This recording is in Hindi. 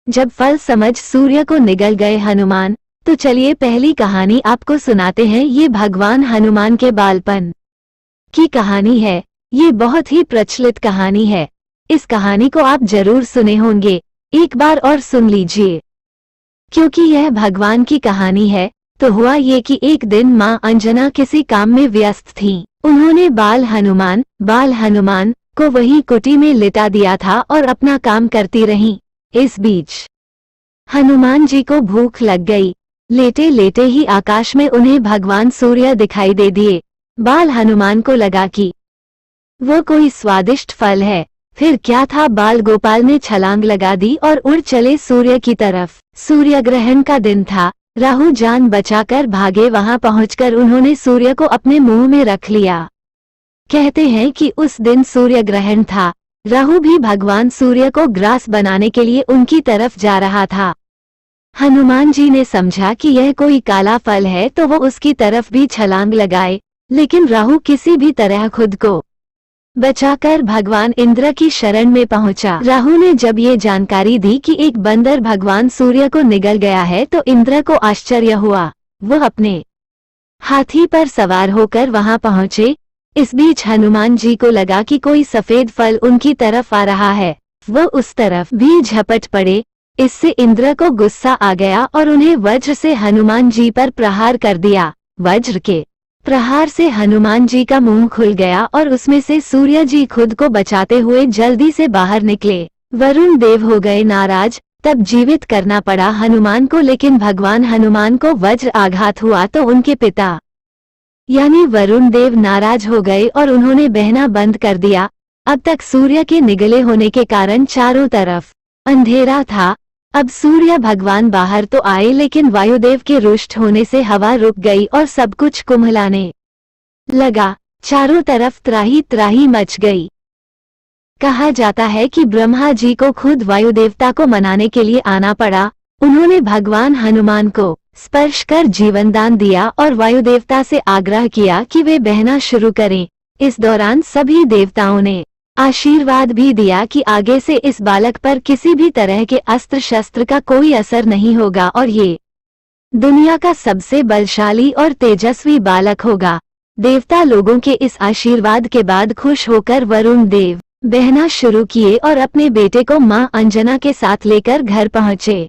जब फल समझ सूर्य को निगल गए हनुमान, तो चलिए पहली कहानी आपको सुनाते हैं। ये भगवान हनुमान के बालपन की कहानी है। ये बहुत ही प्रचलित कहानी है। इस कहानी को आप जरूर सुने होंगे, एक बार और सुन लीजिए। क्योंकि यह भगवान की कहानी है, तो हुआ ये कि एक दिन माँ अंजना किसी काम में व्यस्त थीं। उन्होंने बाल हनुमान को वही कुटी में लिटा दिया था और अपना काम करती रहीं। इस बीच हनुमान जी को भूख लग गई। लेटे लेटे ही आकाश में उन्हें भगवान सूर्य दिखाई दे दिए। बाल हनुमान को लगा कि वो कोई स्वादिष्ट फल है। फिर क्या था, बाल गोपाल ने छलांग लगा दी और उड़ चले सूर्य की तरफ। सूर्य ग्रहण का दिन था। राहु जान बचाकर भागे। वहां पहुंचकर उन्होंने सूर्य को अपने मुंह में रख लिया। कहते हैं कि उस दिन सूर्य ग्रहण था। राहु भी भगवान सूर्य को ग्रास बनाने के लिए उनकी तरफ जा रहा था। हनुमान जी ने समझा कि यह कोई काला फल है, तो वो उसकी तरफ भी छलांग लगाए। लेकिन राहु किसी भी तरह खुद को बचाकर भगवान इंद्र की शरण में पहुंचा। राहु ने जब ये जानकारी दी कि एक बंदर भगवान सूर्य को निगल गया है, तो इंद्र को आश्चर्य हुआ। वो अपने हाथी पर सवार होकर वहां पहुंचे। इस बीच हनुमान जी को लगा कि कोई सफेद फल उनकी तरफ आ रहा है। वो उस तरफ भी झपट पड़े। इससे इंद्र को गुस्सा आ गया और उन्हें वज्र से हनुमान जी पर प्रहार कर दिया। वज्र के प्रहार से हनुमान जी का मुंह खुल गया और उसमें से सूर्य जी खुद को बचाते हुए जल्दी से बाहर निकले। वरुण देव हो गए नाराज। तब जीवित करना पड़ा हनुमान को। लेकिन भगवान हनुमान को वज्र आघात हुआ तो उनके पिता यानी वरुण देव नाराज हो गए और उन्होंने बहना बंद कर दिया। अब तक सूर्य के निगले होने के कारण चारों तरफ अंधेरा था। अब सूर्य भगवान बाहर तो आए, लेकिन वायुदेव के रुष्ट होने से हवा रुक गई और सब कुछ कुम्हलाने लगा। चारों तरफ त्राही त्राही मच गई। कहा जाता है कि ब्रह्मा जी को खुद वायुदेवता को मनाने के लिए आना पड़ा। उन्होंने भगवान हनुमान को स्पर्श कर जीवनदान दिया और वायुदेवता से आग्रह किया कि वे बहना शुरू करें। इस दौरान सभी देवताओं ने आशीर्वाद भी दिया कि आगे से इस बालक पर किसी भी तरह के अस्त्र शस्त्र का कोई असर नहीं होगा और ये दुनिया का सबसे बलशाली और तेजस्वी बालक होगा। देवता लोगों के इस आशीर्वाद के बाद खुश होकर वरुण देव बहना शुरू किए और अपने बेटे को मां अंजना के साथ लेकर घर पहुंचे।